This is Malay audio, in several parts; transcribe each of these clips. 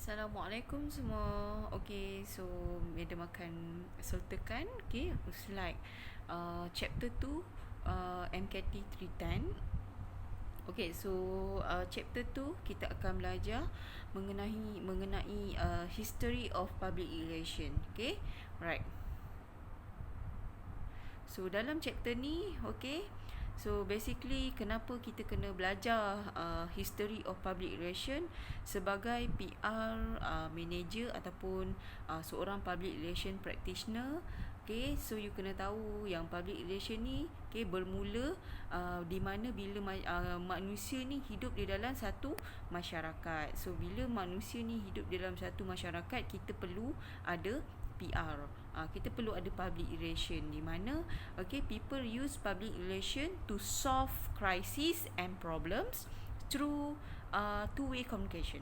Assalamualaikum semua. Okay, so Madam akan sertakan slide chapter 2 MKT 310. Okay, so chapter 2 kita akan belajar mengenai history of public relation. Okay, right. So dalam chapter ni, okay, so basically kenapa kita kena belajar history of public relation sebagai PR manager ataupun seorang public relation practitioner. Okay, so you kena tahu yang public relation ni bermula di mana bila manusia ni hidup di dalam satu masyarakat. So bila manusia ni hidup di dalam satu masyarakat, kita perlu ada PR. Kita perlu ada public relation di mana people use public relation to solve crisis and problems through two-way communication.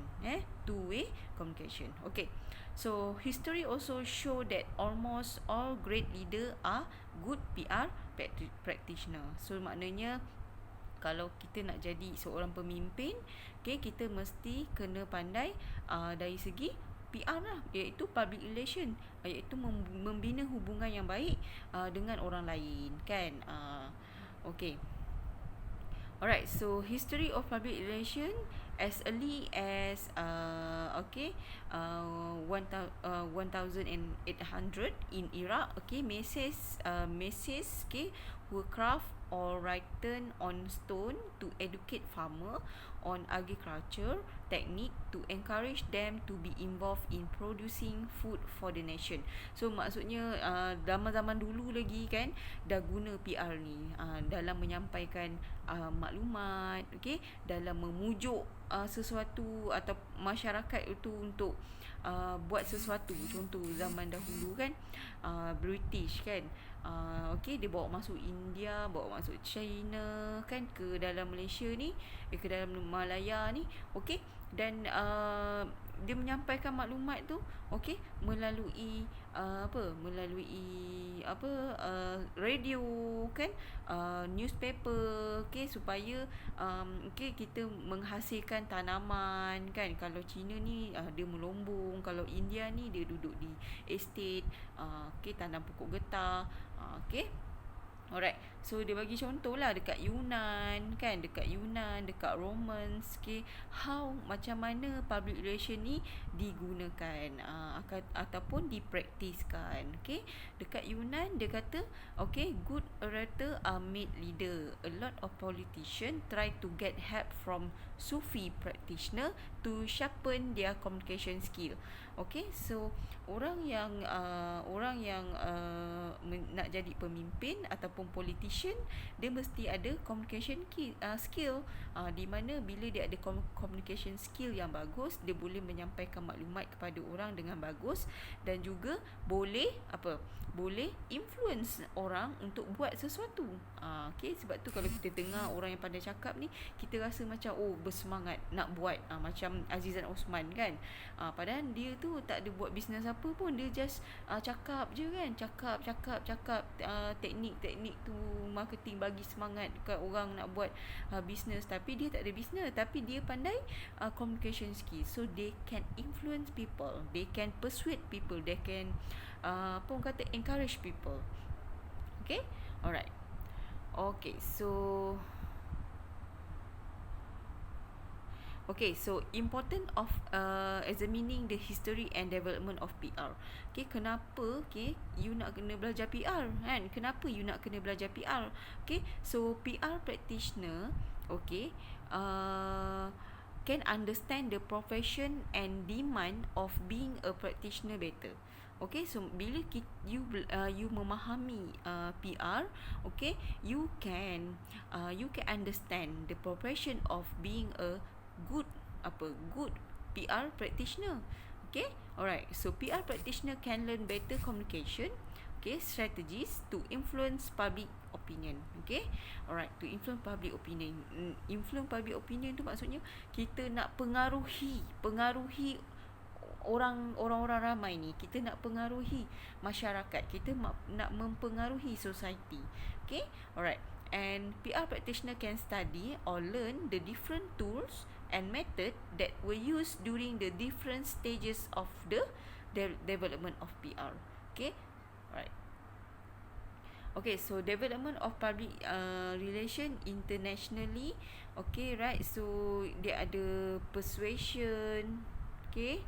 Two-way communication. Okay. So history also show that almost all great leader are good PR practitioner. So maknanya kalau kita nak jadi seorang pemimpin, kita mesti kena pandai dari segi PR lah, iaitu public relation, iaitu membina hubungan yang baik dengan orang lain, kan. Okay. Alright, so history of public relation as early as 1800 in Iraq, messages were craft or written on stone to educate farmer on agriculture technique to encourage them to be involved in producing food for the nation. So maksudnya zaman-zaman dulu lagi kan dah guna PR ni dalam menyampaikan maklumat, dalam memujuk sesuatu atau masyarakat itu untuk buat sesuatu. Contoh zaman dahulu kan British kan dia bawa masuk India, bawa masuk China kan, ke dalam Malaysia ni, ke dalam Malaya ni, dan dia menyampaikan maklumat tu melalui radio kan, newspaper, supaya kita menghasilkan tanaman kan. Kalau China ni dia melombong, kalau India ni dia duduk di estate, tanam pokok getah. Alright, so dia bagi contoh lah dekat Yunan kan, dekat Romans, how macam mana public relation ni digunakan ataupun dipraktiskan. Dekat Yunan dia kata good orator are made leader. A lot of politicians try to get help from Sufi practitioner to sharpen their communication skill. So orang yang nak jadi pemimpin ataupun politician, dia mesti ada communication skill, di mana bila dia ada communication skill yang bagus, dia boleh menyampaikan maklumat kepada orang dengan bagus, dan juga boleh influence orang untuk buat sesuatu. Sebab tu kalau kita dengar orang yang pandai cakap ni, kita rasa macam bersemangat nak buat, macam Azizan Osman kan, padahal dia tu tak ada buat bisnes apa pun, dia just cakap je kan, cakap teknik tu marketing, bagi semangat kat orang nak buat bisnes, tapi dia tak ada bisnes, tapi dia pandai communication skill. So they can influence people, they can persuade people, they can encourage people. Alright. So important of examining the history and development of PR. Kenapa you nak kena belajar PR kan? Kenapa you nak kena belajar PR? So PR practitioner can understand the profession and demand of being a practitioner better. So bila you memahami PR, you can understand the profession of being a good PR practitioner. Alright. So PR practitioner can learn better communication strategies to influence public opinion. Alright, to influence public opinion. Influence public opinion tu maksudnya kita nak pengaruhi orang-orang ramai ni, kita nak pengaruhi masyarakat, kita nak mempengaruhi society. Alright. And PR practitioner can study or learn the different tools and method that were used during the different stages of the development of PR. Okay, alright. Okay, so development of public relation internationally. Okay, right. So dia ada persuasion, okay,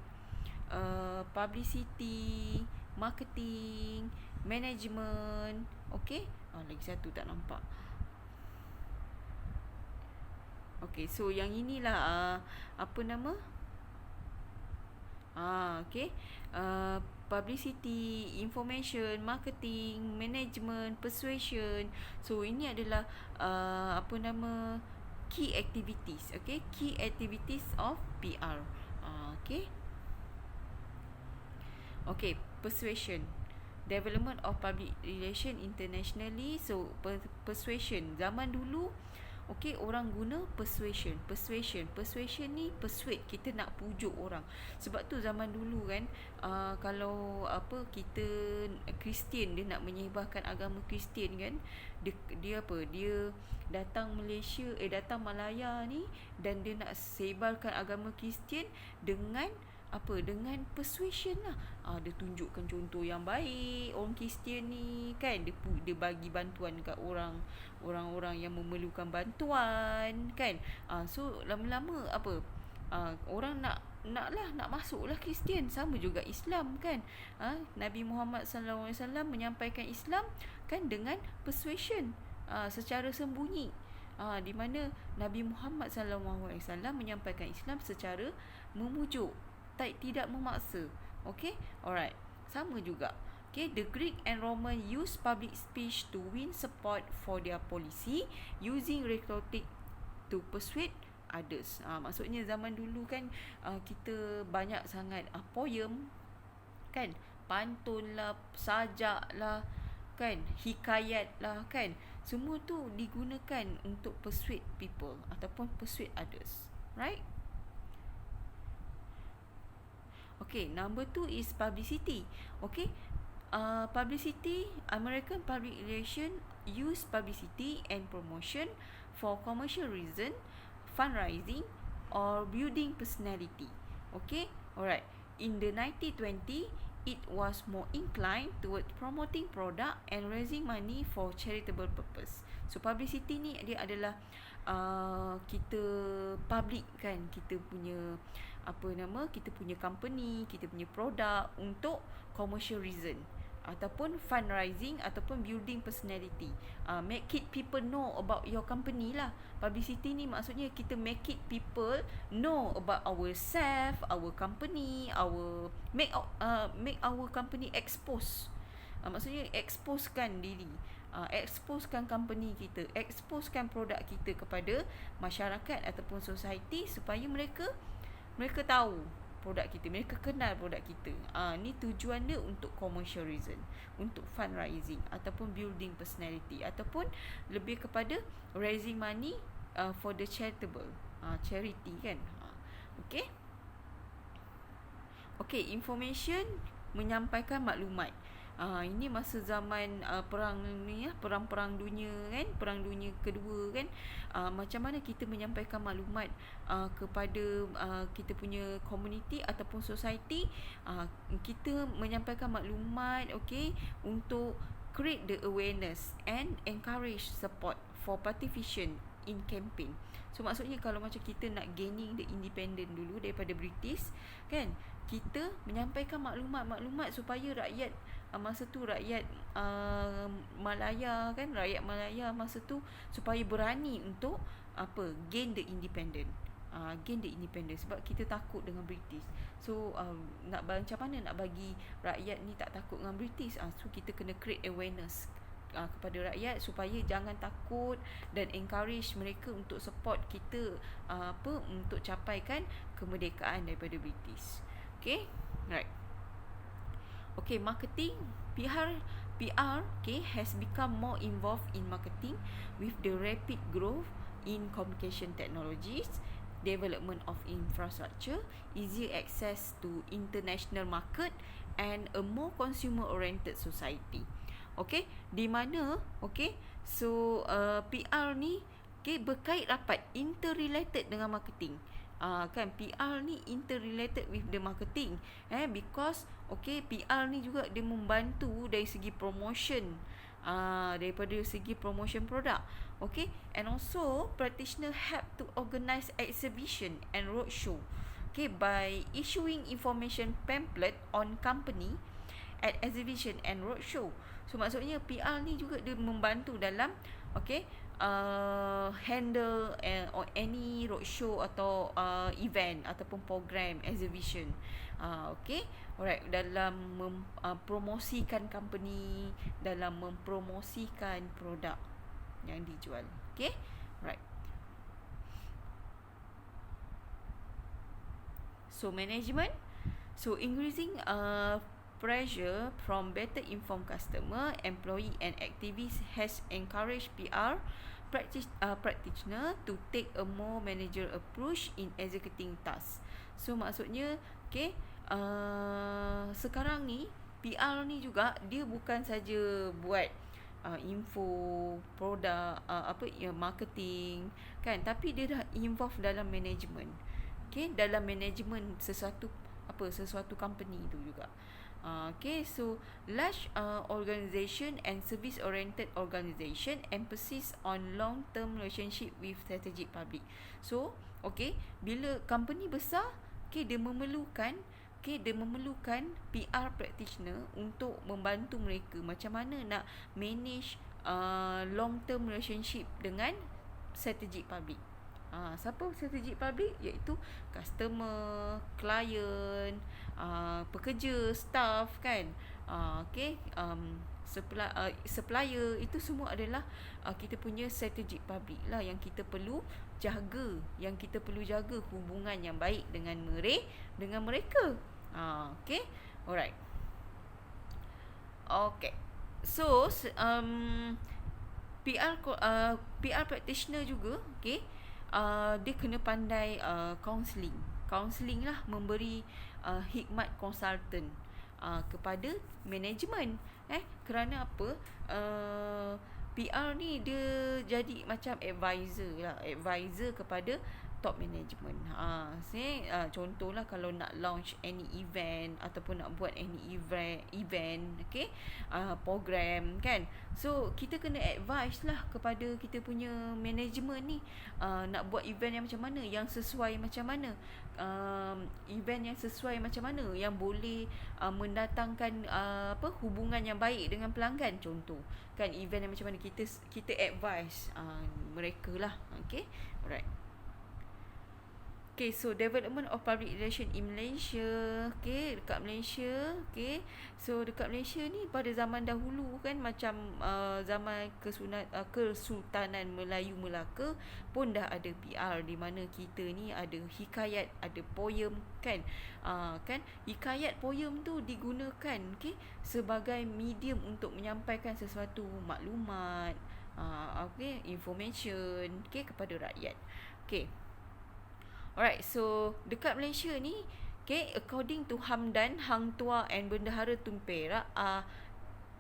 publicity, marketing, management. Okay, lagi satu tak nampak. Okay, so yang inilah apa nama? Okay. Publicity, information, marketing, management, persuasion. So ini adalah apa nama, key activities. Okay, key activities of PR. Okay. Okay, persuasion, development of public relation internationally. So persuasion zaman dulu, okay, orang guna persuasion ni persuade, kita nak pujuk orang. Sebab tu zaman dulu kan, kalau apa, kita Kristian, dia nak menyebarkan agama Kristian kan, dia apa, dia datang Malaysia, datang Malaya ni, dan dia nak sebarkan agama Kristian dengan apa, dengan persuasion lah. Dia tunjukkan contoh yang baik orang Kristian ni kan, dia bagi bantuan dekat orang-orang yang memerlukan bantuan kan. So lama-lama apa, orang nak masuklah Kristian. Sama juga Islam kan. Nabi Muhammad sallallahu alaihi wasallam menyampaikan Islam kan dengan persuasion, secara sembunyi. Di mana Nabi Muhammad sallallahu alaihi wasallam menyampaikan Islam secara memujuk, tidak memaksa. Okay, alright. Sama juga. Okay, the Greek and Roman used public speech to win support for their policy using rhetoric to persuade others. Maksudnya zaman dulu kan, kita banyak sangat poem kan, pantun lah, sajak lah kan, hikayat lah kan. Semua tu digunakan untuk persuade people ataupun persuade others. Right? Okay, number 2 is publicity. Okay, publicity, American public relation use publicity and promotion for commercial reason, fundraising, or building personality. Okay, alright. In the 1920, it was more inclined toward promoting product and raising money for charitable purpose. So publicity ni dia adalah kita public kan, kita punya apa nama, kita punya company, kita punya produk untuk commercial reason ataupun fundraising ataupun building personality. Make it people know about your company lah. Publicity ni maksudnya kita make it people know about ourselves, our company, make our company expose. Maksudnya exposekan diri, exposekan company kita, exposekan produk kita kepada masyarakat ataupun society supaya mereka tahu produk kita, mereka kenal produk kita. Ni tujuan dia untuk commercial reason, untuk fundraising ataupun building personality ataupun lebih kepada raising money for the charitable, charity kan. Okay. Okay, information, menyampaikan maklumat. Ini masa zaman perang ni ya, perang dunia kan, perang dunia kedua kan. Macam mana kita menyampaikan maklumat kepada kita punya community ataupun society. Kita menyampaikan maklumat, okay, untuk create the awareness and encourage support for participation in campaign. So maksudnya kalau macam kita nak gaining the independent dulu daripada British kan, kita menyampaikan maklumat supaya rakyat masa tu, rakyat Malaya kan, rakyat Malaya masa tu supaya berani untuk apa, gain the independent. Sebab kita takut dengan British. So macam mana nak bagi rakyat ni tak takut dengan British? So kita kena create awareness kepada rakyat supaya jangan takut dan encourage mereka untuk support kita untuk capaikan kemerdekaan daripada British. Okay, right. Okay, marketing, PR, okay, has become more involved in marketing with the rapid growth in communication technologies, development of infrastructure, easier access to international market, and a more consumer-oriented society. Okay, di mana, okay, so PR ni, okay, berkait rapat, interrelated dengan marketing. kan PR ni interrelated with the marketing, because PR ni juga dia membantu dari segi promotion, daripada segi promotion produk. And also practitioner help to organize exhibition and roadshow, by issuing information pamphlet on company at exhibition and roadshow. So maksudnya PR ni juga dia membantu dalam handle or any roadshow atau event ataupun program exhibition, alright, dalam promosikan company, dalam mempromosikan produk yang dijual. Right. So management, so increasing pressure from better informed customer, employee and activists has encouraged PR practitioner to take a more managerial approach in executing tasks. So maksudnya sekarang ni PR ni juga dia bukan saja buat info produk, marketing kan, tapi dia dah involve dalam management. Dalam management sesuatu company tu juga. So large organisation and service oriented organisation emphasis on long term relationship with strategic public. So bila company besar, dia memerlukan PR practitioner untuk membantu mereka macam mana nak manage long term relationship dengan strategic public. Siapa strategic public? Iaitu customer, client, pekerja, staff kan, supplier, itu semua adalah kita punya strategic public lah yang kita perlu jaga, hubungan yang baik dengan mereka. Alright. So PR practitioner juga dia kena pandai counselling lah, memberi hikmat konsultan kepada management. Kerana apa? PR ni dia jadi macam advisor kepada top management. Contohlah kalau nak launch any event ataupun nak buat any event, program kan. So kita kena advise lah kepada kita punya management ni, nak buat event yang macam mana, yang sesuai macam mana, event yang sesuai macam mana, yang boleh mendatangkan hubungan yang baik dengan pelanggan. Contoh kan, event yang macam mana, kita advise mereka lah. Alright. So development of public relation in Malaysia. Dekat Malaysia. So dekat Malaysia ni pada zaman dahulu kan, macam zaman Kesultanan Melayu Melaka pun dah ada PR, di mana kita ni ada hikayat, ada poem kan. Hikayat poem tu digunakan sebagai medium untuk menyampaikan sesuatu maklumat, information kepada rakyat. Alright, so dekat Malaysia ni, according to Hamdan, Hang Tuah and Bendahara Tun Perak are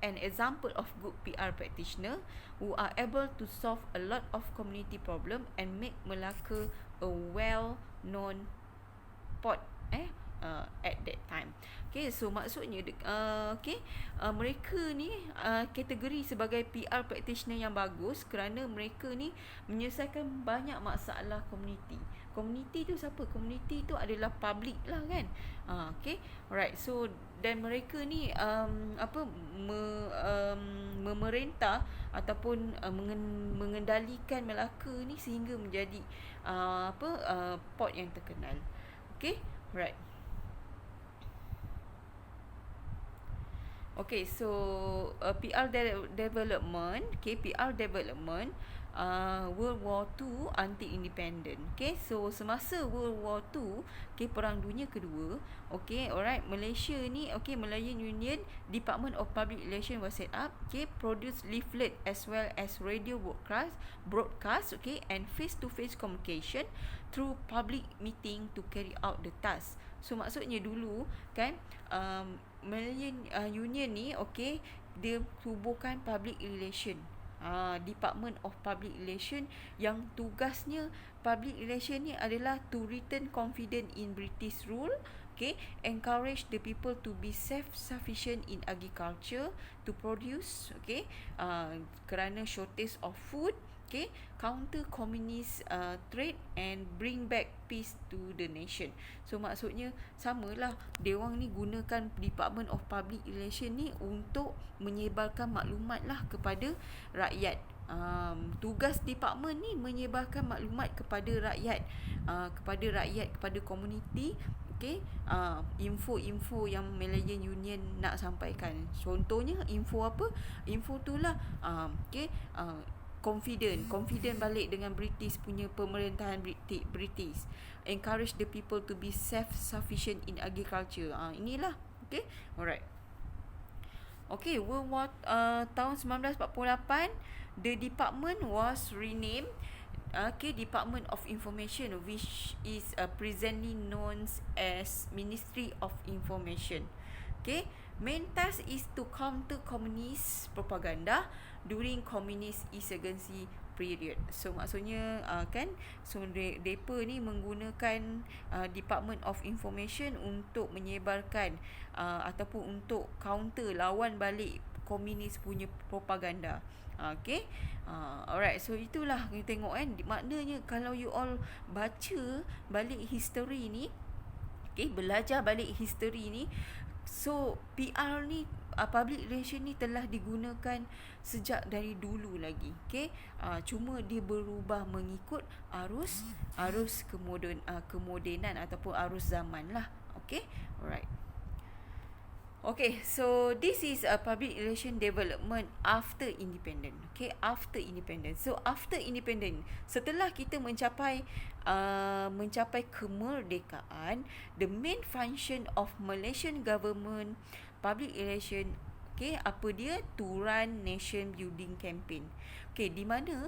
an example of good PR practitioner who are able to solve a lot of community problem and make Melaka a well-known port at that time. So maksudnya mereka ni kategori sebagai PR practitioner yang bagus kerana mereka ni menyelesaikan banyak masalah komuniti. Komuniti tu siapa? Komuniti tu adalah public lah kan. Alright. So dan mereka ni memerintah ataupun mengendalikan Melaka ni sehingga menjadi port yang terkenal. Right. So PR development, PR development World War II anti-independent. So semasa World War II, Perang Dunia Kedua, alright, Malaysia ni, Malayan Union Department of Public Relations was set up, produce leaflet as well as radio broadcast, and face-to-face communication through public meeting to carry out the task. So maksudnya dulu kan, Malayan Union ni dia tubuhkan public relation. Department of Public Relation, yang tugasnya public relation ni adalah to return confidence in British rule, okay, encourage the people to be self-sufficient in agriculture, to produce, okay, kerana shortage of food, okay, counter communist trade and bring back peace to the nation. So maksudnya samalah, dia orang ni gunakan Department of Public Relation ni untuk menyebarkan maklumat lah kepada rakyat. Tugas department ni menyebarkan maklumat kepada rakyat, kepada komuniti, okay, info-info yang Malayan Union nak sampaikan. Contohnya info apa? Info tu lah okay, confident balik dengan British punya pemerintahan British. Encourage the people to be self-sufficient in agriculture. Inilah, okay, alright. Okay, World War tahun 1948, the department was renamed Department of Information, which is presently known as Ministry of Information. Okay, main task is to counter communist propaganda during communist insurgency period. So maksudnya mereka ni menggunakan Department of Information untuk menyebarkan ataupun untuk counter, lawan balik komunis punya propaganda. Okay, alright. So itulah kita tengok kan, maknanya kalau you all baca balik history ni, okay, belajar balik history ni, so PR ni, public relation ni telah digunakan sejak dari dulu lagi. Okay, cuma dia berubah mengikut arus kemodenan ataupun arus zaman lah. Okay, alright. Okay, so this is a public relation development after independence. Okay, after independence. So after independence, setelah kita mencapai kemerdekaan, the main function of Malaysian government public relation, okay, apa dia? To run nation building campaign. Okay, di mana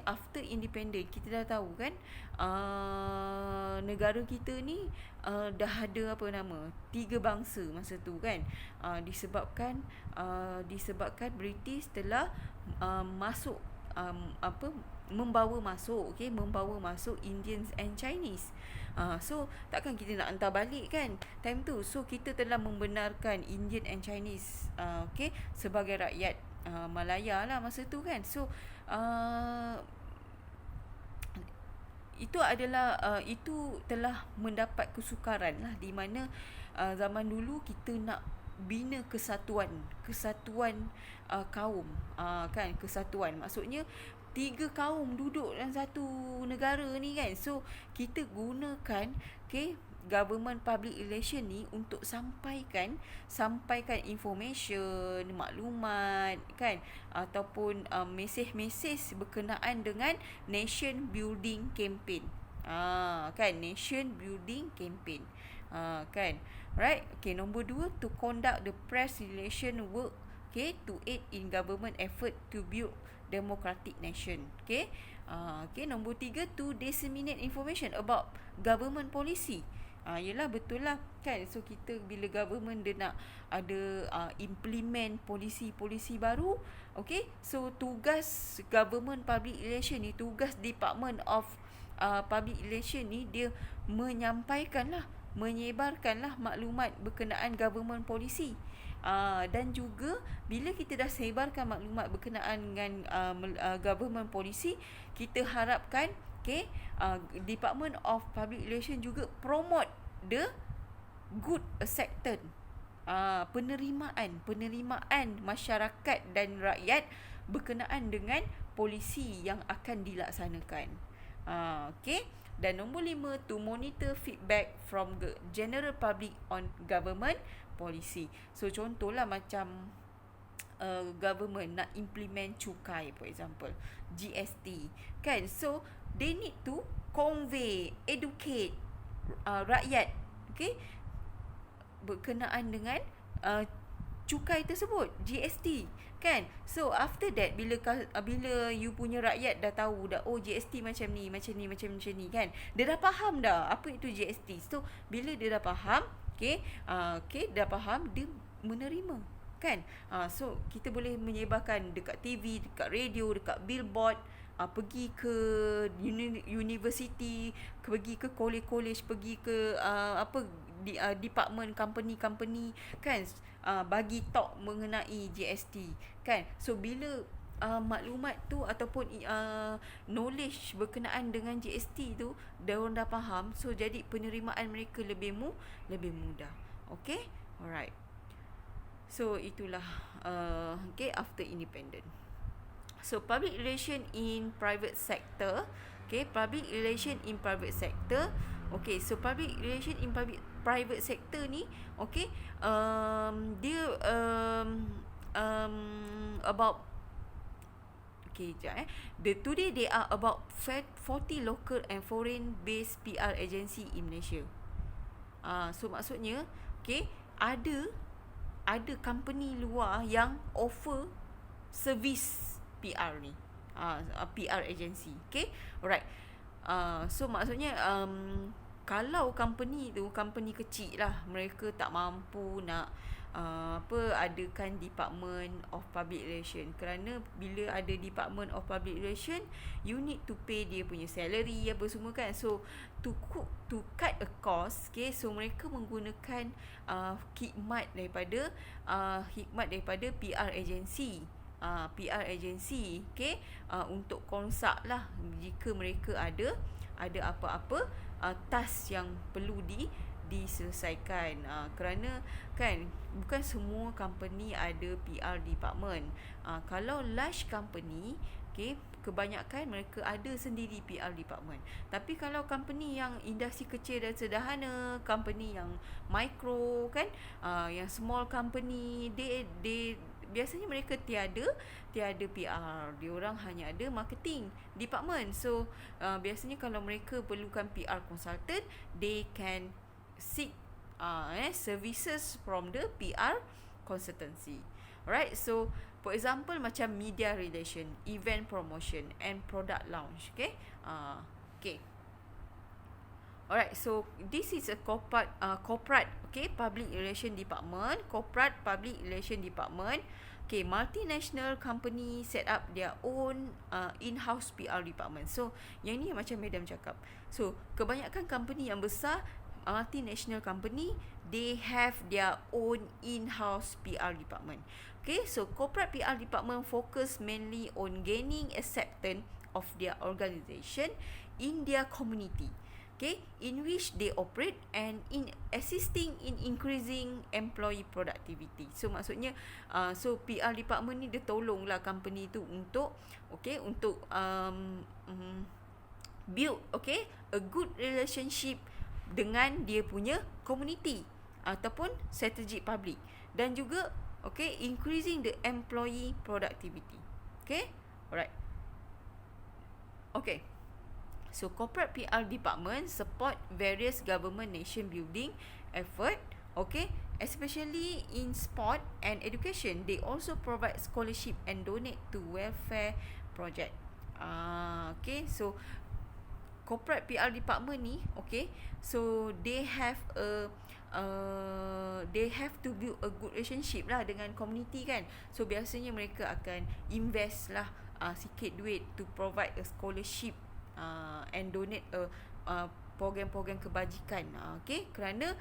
after independent kita dah tahu kan, negara kita ni dah ada 3 bangsa masa tu kan, disebabkan British telah masuk membawa masuk Indians and Chinese. So takkan kita nak hantar balik kan time tu. So kita telah membenarkan Indian and Chinese okay, sebagai rakyat Malaya lah masa tu kan. So itu adalah itu telah mendapat kesukaran lah, di mana zaman dulu kita nak bina kesatuan kaum, kan, kesatuan maksudnya 3 kaum duduk dalam satu negara ni kan. So kita gunakan government public relation ni untuk sampaikan information, maklumat kan, ataupun mesej-mesej berkenaan dengan nation building campaign. Kan, nation building campaign. Kan, right? Okay, nombor 2, to conduct the press relation work, okay, to aid in government effort to build democratic nation. Okay, nombor 3, to disseminate information about government policy. Yelah, betul lah kan. So kita bila government dia nak ada implement polisi baru, okay, so tugas government public relation ni, tugas Department of Public Relation ni, dia menyebarkanlah maklumat berkenaan government policy. Dan juga bila kita dah sebarkan maklumat berkenaan dengan government policy, kita harapkan Department of Public Relation juga promote the good acceptance, penerimaan masyarakat dan rakyat berkenaan dengan polisi yang akan dilaksanakan. Okay. Dan nombor 5, to monitor feedback from the general public on government policy. So contohlah macam government nak implement cukai, for example GST kan. So they need to educate rakyat, okay, berkenaan dengan cukai tersebut, GST kan. So after that, bila you punya rakyat dah tahu dah, oh GST macam ni kan, dia dah faham dah apa itu GST. So bila dia dah faham, dah faham, dia menerima kan. So kita boleh menyebarkan dekat TV, dekat radio, dekat billboard, pergi ke university, pergi ke college, pergi ke department company kan, bagi talk mengenai GST kan. So bila maklumat tu ataupun knowledge berkenaan dengan GST tu diorang dah faham, so jadi penerimaan mereka lebih mudah. Okay, alright. So itulah after independent. So public relation in private sector. Okay, public relation in private sector. Okay, so public relation in private sector ni, okay, dia about, okay, today there are about 40 local and foreign based PR agency in Malaysia. So maksudnya, okay, ada company luar yang offer service PR ni, PR agency. Okay, alright. So maksudnya kalau company kecil lah, mereka tak mampu nak adakan Department of Public Relation, kerana bila ada Department of Public Relation, you need to pay dia punya salary apa semua kan. So to cut a cost, okay, so mereka menggunakan khidmat daripada PR agency. PR agency, okay, untuk konsak lah jika mereka ada apa-apa task yang perlu diselesaikan, kerana kan bukan semua company ada PR department. Kalau large company, okay, kebanyakan mereka ada sendiri PR department. Tapi kalau company yang industri kecil dan sederhana, company yang micro kan, yang small company, they biasanya mereka tiada PR, diorang hanya ada marketing department. So biasanya kalau mereka perlukan PR consultant, they can seek services from the PR consultancy. Alright, so for example macam media relation, event promotion and product launch. Okay, okay. Alright, so this is a corporate okay, public relation department, corporate public relation department. Okay, multinational company set up their own in-house PR department. So yang ni macam Madam cakap, so kebanyakan company yang besar, multinational company, they have their own in-house PR department. Okay, so corporate PR department focus mainly on gaining acceptance of their organisation in their community, okay, in which they operate, and in assisting in increasing employee productivity. So maksudnya so PR department ni dia tolonglah company tu untuk build, okay, a good relationship dengan dia punya community ataupun strategic public, dan juga okay, increasing the employee productivity. Okay, alright. Okay, so corporate PR department support various government nation building effort, okay, especially in sport and education. They also provide scholarship and donate to welfare project. Okay, so corporate PR department ni, okay, so they have to build a good relationship lah dengan community kan. So biasanya mereka akan invest lah sikit duit to provide a scholarship and donate program-program kebajikan, okay, kerana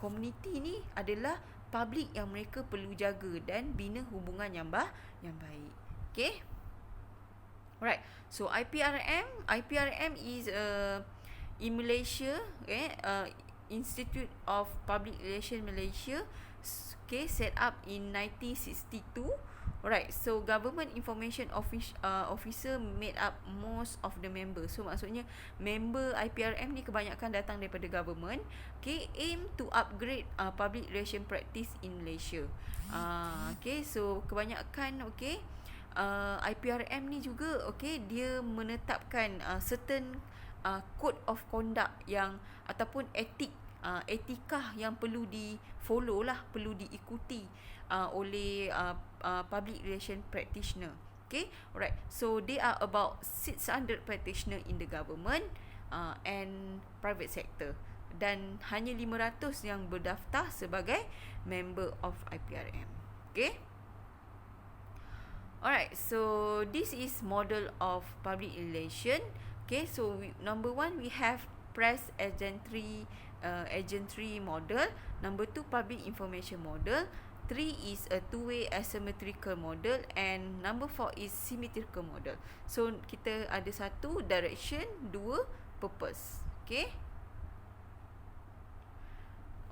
community ni adalah public yang mereka perlu jaga dan bina hubungan yang baik. Okay, alright. So IPRM is in Malaysia, okay, Institute of Public Relations Malaysia, okay, set up in 1962. Alright, so government information officer made up most of the members. So maksudnya member IPRM ni kebanyakan datang daripada government, okay, aim to upgrade public relation practice in Malaysia. Okay, so kebanyakan, okay, IPRM ni juga, okay, dia menetapkan certain code of conduct yang ataupun etikah yang perlu di follow lah, perlu diikuti oleh public relation practitioner. Okay, alright. So there are about 600 practitioner in the government and private sector, dan hanya 500 yang berdaftar sebagai member of IPRM. Okay. Alright, so this is model of public relation. Okay, so number 1 we have press agentry model. Number 2 public information model. 3 is a two-way asymmetrical model, and number 4 is symmetrical model. So kita ada 1 direction, 2 purpose. Okay.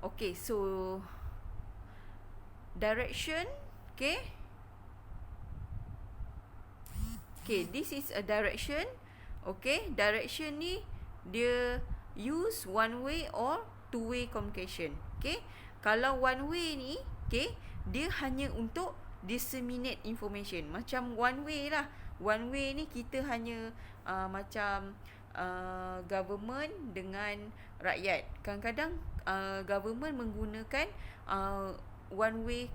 Okay, so direction. Okay. Okay, this is a direction. Okay, direction ni dia use one way or two way communication. Okay, kalau one way ni, okay, dia hanya untuk disseminate information. Macam one way lah. One way ni kita hanya macam government dengan rakyat. Kadang-kadang government menggunakan one way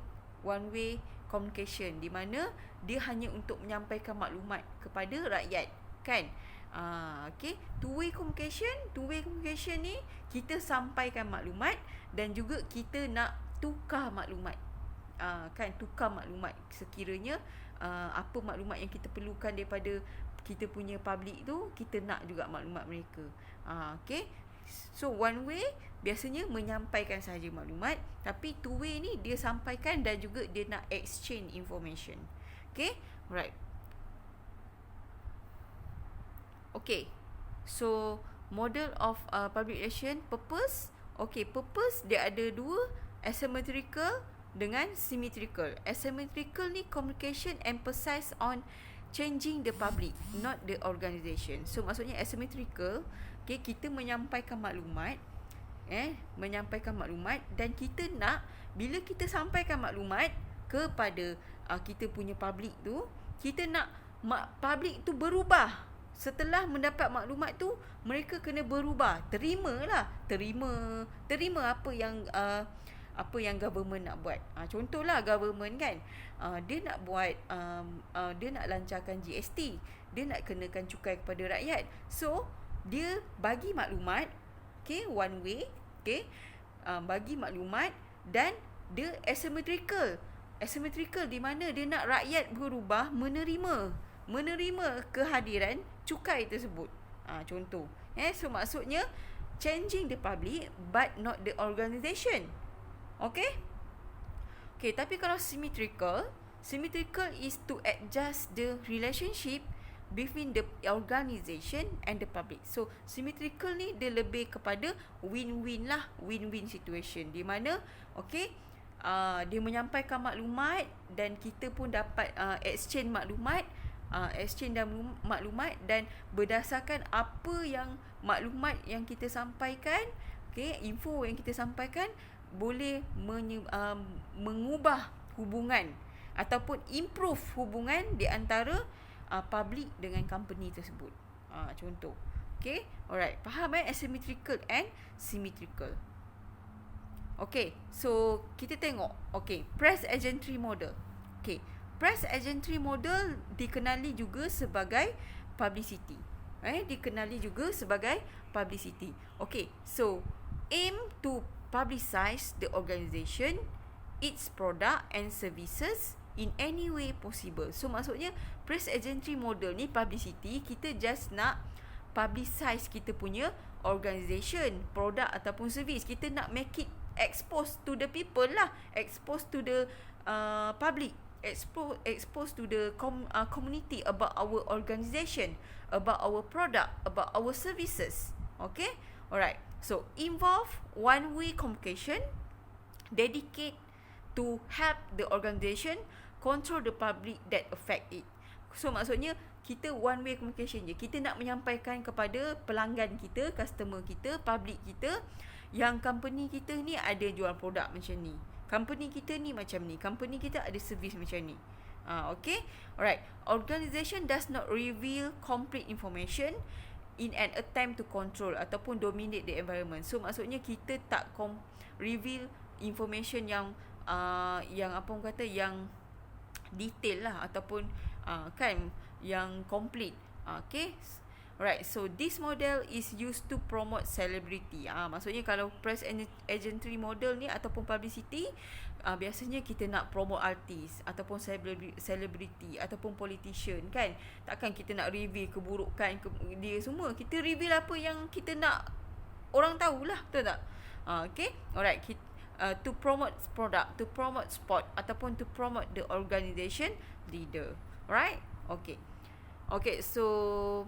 communication, di mana dia hanya untuk menyampaikan maklumat kepada rakyat, kan? Okay, two way communication ni kita sampaikan maklumat dan juga kita nak tukar maklumat, kan, tukar maklumat sekiranya apa maklumat yang kita perlukan daripada kita punya public tu, kita nak juga maklumat mereka. Okay, so one way biasanya menyampaikan sahaja maklumat, tapi two way ni dia sampaikan dan juga dia nak exchange information. Okay, right. Okay, so model of public relation purpose. Okay, purpose dia ada 2, asymmetrical dengan symmetrical. Asymmetrical ni communication emphasize on changing the public, not the organisation. So maksudnya asymmetrical, okay, kita menyampaikan maklumat, dan kita nak bila kita sampaikan maklumat kepada kita punya public tu, kita nak public tu berubah. Setelah mendapat maklumat tu, mereka kena berubah. Terima apa yang government nak buat. Contohlah government, kan, dia nak buat dia nak lancarkan GST, dia nak kenakan cukai kepada rakyat. So dia bagi maklumat, okay, one way, okay, bagi maklumat, dan dia asymmetrical di mana dia nak rakyat berubah menerima kehadiran cukai tersebut. Contoh. So maksudnya changing the public but not the organisation. Okay? Okay, tapi kalau symmetrical is to adjust the relationship between the organisation and the public. So symmetrical ni dia lebih kepada win-win situation, di mana okay, dia menyampaikan maklumat dan kita pun dapat exchange maklumat dan berdasarkan apa yang maklumat yang kita sampaikan, okay, info yang kita sampaikan boleh mengubah hubungan ataupun improve hubungan di antara public dengan company tersebut. Contoh. Okay, alright, faham asymmetrical and symmetrical. Okay, so kita tengok. Okay, press agentry model. Okay, press agentry model dikenali juga sebagai publicity. Okay, so aim to publicize the organisation, its product and services in any way possible. So maksudnya press agentry model ni publicity, kita just nak publicize kita punya organisation, produk ataupun servis. Kita nak make it exposed to the people lah, exposed to the public, exposed to the community about our organisation, about our product, about our services. Okay, alright. So involve one-way communication, dedicate to help the organisation control the public that affect it. So maksudnya kita one-way communication je. Kita nak menyampaikan kepada pelanggan kita, customer kita, public kita, yang company kita ni ada jual produk macam ni, company kita ni macam ni, company kita ada servis macam ni. Okay, alright. Organisation does not reveal complete information in an attempt to control ataupun dominate the environment. So maksudnya kita tak reveal information yang apa orang kata, yang detail lah, ataupun kan, yang complete. Okay, Alright, so this model is used to promote celebrity. Maksudnya kalau press agency model ni ataupun publicity, biasanya kita nak promote artis ataupun celebrity ataupun politician kan. Takkan kita nak reveal keburukan dia semua. Kita reveal apa yang kita nak orang tahulah, betul tak? Okay, alright. To promote product, to promote sport ataupun to promote the organisation leader. Alright? Okay, so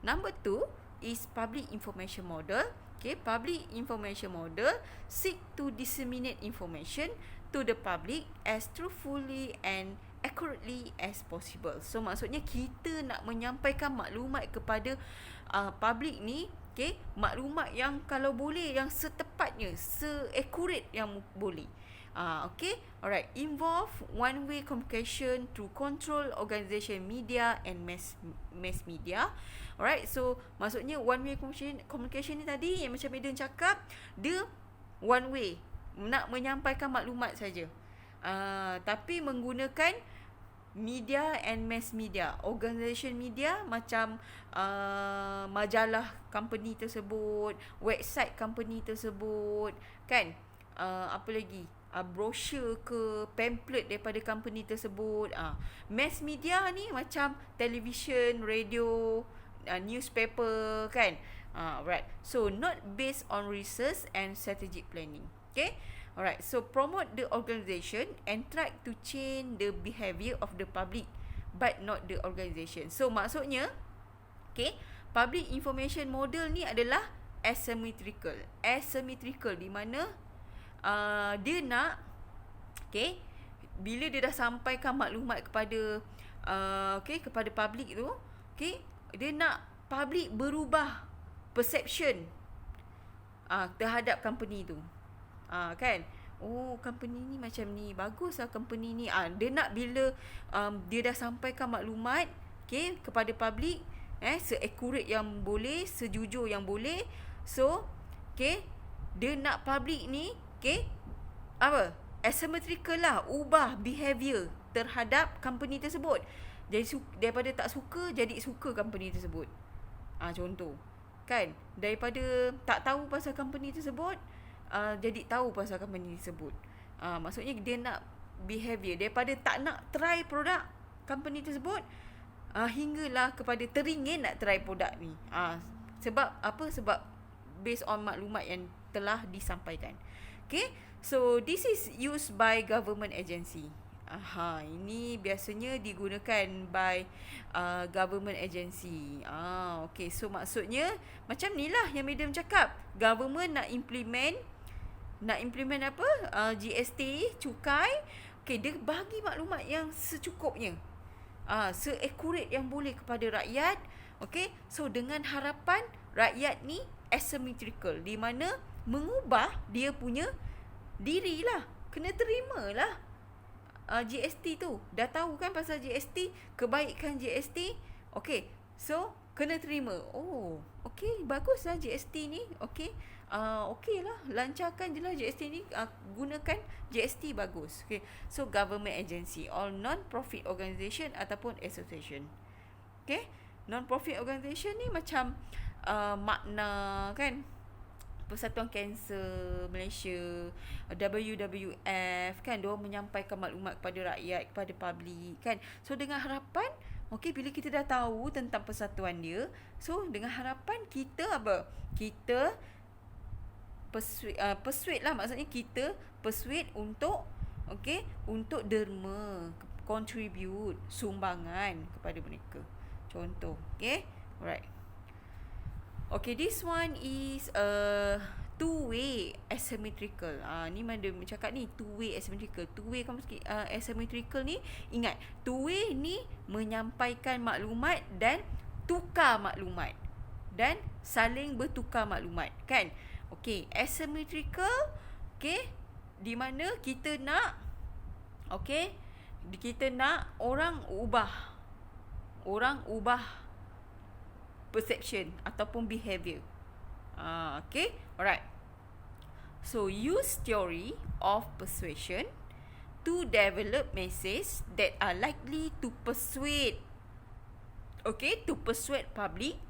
number 2 is public information model. Okay, public information model seek to disseminate information to the public as truthfully and accurately as possible. So maksudnya kita nak menyampaikan maklumat kepada public ni, okay, maklumat yang kalau boleh yang setepatnya, se-accurate yang boleh. Okay, alright. Involve one-way communication through control organisation media and mass media. Alright, so maksudnya one-way communication ni tadi yang macam Eden cakap, dia one-way, nak menyampaikan maklumat saja. Tapi menggunakan media and mass media, organisation media macam majalah company tersebut, website company tersebut, kan? Apa lagi? Brochure ke pamphlet daripada company tersebut. Mass media ni macam television, radio, newspaper, kan? Right. So not based on research and strategic planning. Okay? Alright. So promote the organisation and try to change the behaviour of the public, but not the organisation. So maksudnya, okay, public information model ni adalah asymmetrical. Asymmetrical di mana dia nak, okay, bila dia dah sampaikan maklumat kepada kepada public tu, okay, dia nak public berubah perception terhadap company tu, kan? Oh, company ni macam ni, baguslah company ni. Dia nak bila dia dah sampaikan maklumat, okay, kepada public, se-accurate yang boleh, sejujur yang boleh. So, okay, dia nak public ni, okay, apa? Asymmetrical lah, ubah behaviour terhadap company tersebut. Jadi daripada tak suka jadi suka company tersebut. Contoh, kan? Daripada tak tahu pasal company tersebut, jadi tahu pasal company tersebut. Maksudnya dia nak behaviour daripada tak nak try produk company tersebut, hinggalah kepada teringin nak try produk ni. Sebab apa? Sebab based on maklumat yang telah disampaikan. Okay, so this is used by government agency. Ini biasanya digunakan by government agency. Okay, so maksudnya macam ni lah yang Madam cakap. Government nak implement apa? GST, cukai. Okay, dia bagi maklumat yang secukupnya, se-accurate yang boleh kepada rakyat. Okay, so dengan harapan rakyat ni asymmetrical, di mana mengubah dia punya diri lah, kena terima lah GST tu. Dah tahu kan pasal GST, kebaikan GST. Okay, so kena terima. Oh, okay, bagus lah GST ni. Okay, okay lah, lancarkan je lah GST ni, gunakan GST, bagus. Okay, so government agency or non-profit organisation ataupun association. Okay, non-profit organisation ni macam makna, kan, Persatuan Kanser Malaysia, WWF, kan, diorang menyampaikan maklumat kepada rakyat, kepada public, kan. So dengan harapan, okay, bila kita dah tahu tentang persatuan dia, so dengan harapan kita apa? Kita persuade lah, maksudnya kita persuade untuk, okay, untuk derma, contribute, sumbangan kepada mereka. Contoh, okay, alright. Okay, this one is two-way asymmetrical. Ni mana dia cakap ni, two-way asymmetrical. Two-way asymmetrical ni, ingat, two-way ni menyampaikan maklumat dan tukar maklumat, dan saling bertukar maklumat, kan? Okay, asymmetrical, okay, di mana kita nak, okay, kita nak orang ubah perception ataupun behaviour. Okay, alright. So use theory of persuasion to develop messages that are likely to persuade Okay, to persuade public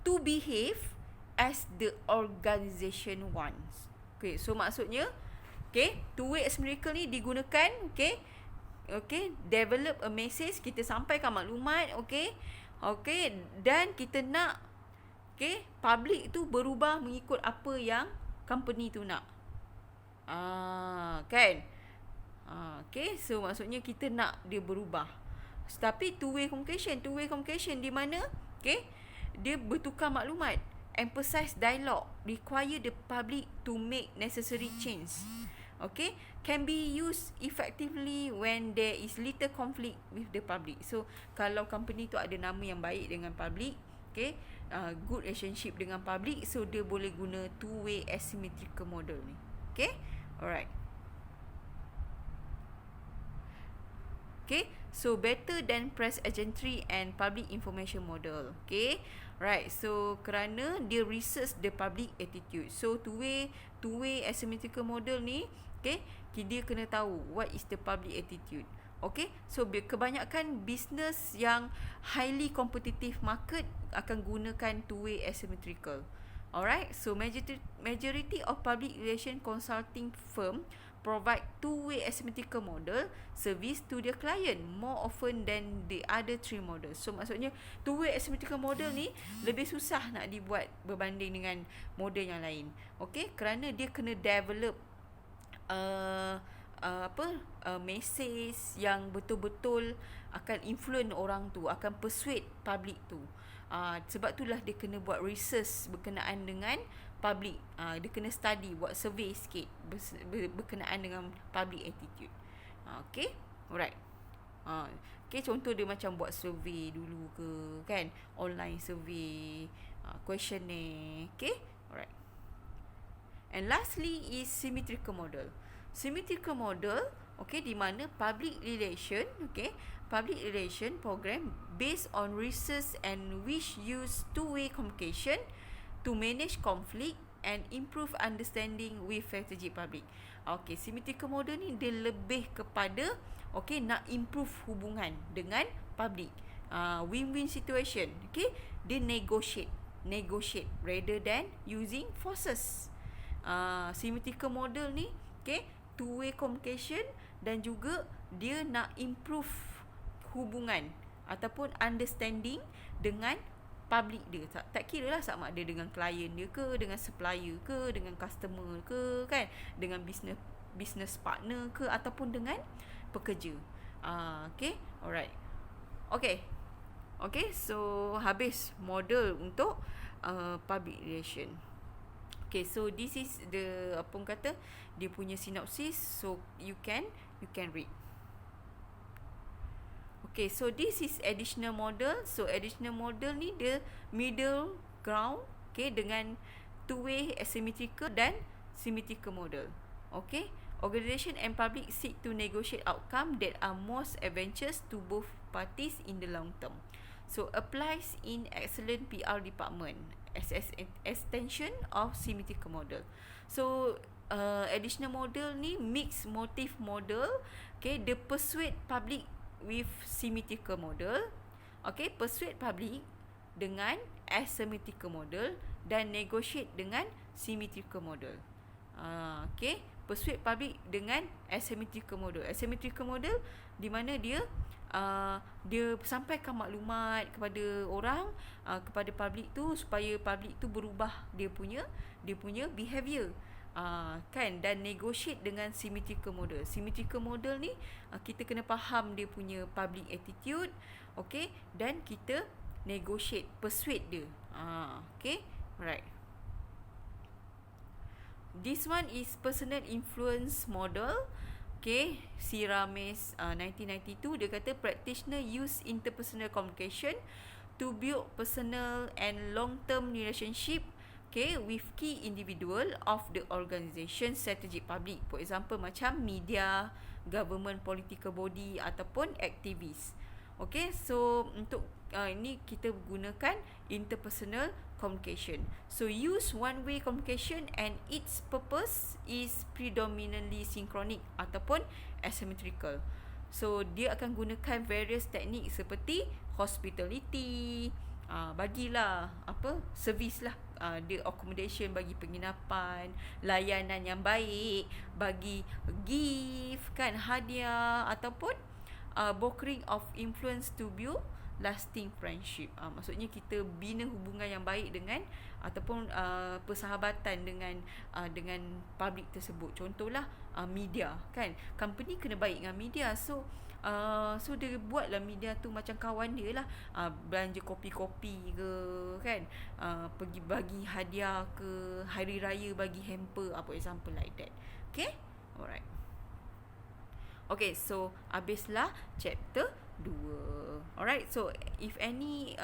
to behave as the organisation wants. Okay, so maksudnya, okay, two-way asymmetrical ni digunakan, okay, develop a message, kita sampaikan maklumat, okay, dan kita nak, okay, public tu berubah mengikut apa yang company tu nak. Kan? Okay, so maksudnya kita nak dia berubah. Tapi two-way communication di mana, okay, dia bertukar maklumat, emphasize dialogue, require the public to make necessary change. Okay, can be used effectively when there is little conflict with the public. So kalau company tu ada nama yang baik dengan public, okay, good relationship dengan public, so dia boleh guna two-way asymmetrical model ni. Okay, alright. Okay, so better than press agentry and public information model. Okay, right. So kerana dia research the public attitude. So two-way asymmetrical model ni, okay, dia kena tahu what is the public attitude. Okay, so kebanyakan business yang highly competitive market akan gunakan two-way asymmetrical. Alright, so majority of public relation consulting firm provide two-way asymmetrical model service to their client more often than the other three models. So maksudnya two-way asymmetrical model ni lebih susah nak dibuat berbanding dengan model yang lain. Okay, kerana dia kena develop message yang betul-betul akan influence orang tu, akan persuade public tu. Sebab itulah dia kena buat research berkenaan dengan public. Dia kena study, buat survey sikit berkenaan dengan public attitude. Okay, alright. Okay, contoh dia macam buat survey dulu ke, kan, online survey, questionnaire. Okay, alright. And lastly is symmetrical model. Symmetrical model, okay, di mana public relation program based on research and which use two-way communication to manage conflict and improve understanding with strategic public. Okay, symmetrical model ni dia lebih kepada, okay, nak improve hubungan dengan public. Win-win situation. Okay, dia negotiate rather than using forces. Symmetrical model ni, okay, two-way communication dan juga dia nak improve hubungan ataupun understanding dengan public dia. Tak kira lah sama ada dengan klien dia ke, dengan supplier ke, dengan customer ke, kan, dengan business partner ke, ataupun dengan pekerja. Okay, alright. Okay, so habis model untuk public relation. Okay, so this is the dia punya synopsis, so you can read. Okay, so this is additional model. So additional model ni dia middle ground, okay, dengan two-way asymmetrical dan symmetrical model. Okay, organization and public seek to negotiate outcome that are most advantageous to both parties in the long term. So applies in excellent PR department as extension of symmetrical model. So additional model ni mixed motive model. Okay, dia persuade public with symmetrical model. Okay, persuade public dengan asymmetrical model dan negotiate dengan symmetrical model. Okay, persuade public dengan asymmetrical model. Asymmetrical model di mana dia sampaikan maklumat kepada orang, kepada public tu, supaya public tu berubah dia punya behavior. Kan, dan negotiate dengan symmetrical model. Symmetrical model ni kita kena faham dia punya public attitude, okay, dan kita negotiate, persuade dia. Okay, right. This one is personal influence model. Okay, C. Ramesh 1992, dia kata practitioner use interpersonal communication to build personal and long-term relationship, okay, with key individual of the organisation strategic public. For example, macam media, government, political body ataupun aktivis. Okay, so untuk ini kita gunakan interpersonal communication. So use one-way communication and its purpose is predominantly synchronic ataupun asymmetrical. So dia akan gunakan various teknik seperti hospitality, bagilah servis lah, dia accommodation, bagi penginapan, layanan yang baik, bagi gift kan, hadiah, ataupun brokering of influence to build lasting friendship. Maksudnya kita bina hubungan yang baik dengan ataupun persahabatan dengan public tersebut. Contohlah media kan, company kena baik dengan media. So dia buatlah media tu macam kawan dia lah, belanja kopi-kopi ke kan, pergi bagi hadiah ke, hari raya bagi hamper, apa example like that. Okay, alright. Okay, so habislah chapter 2. Alright, so if any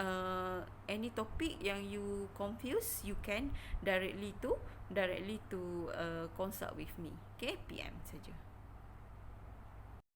topic yang you confuse, you can directly to consult with me. Okay, PM saja.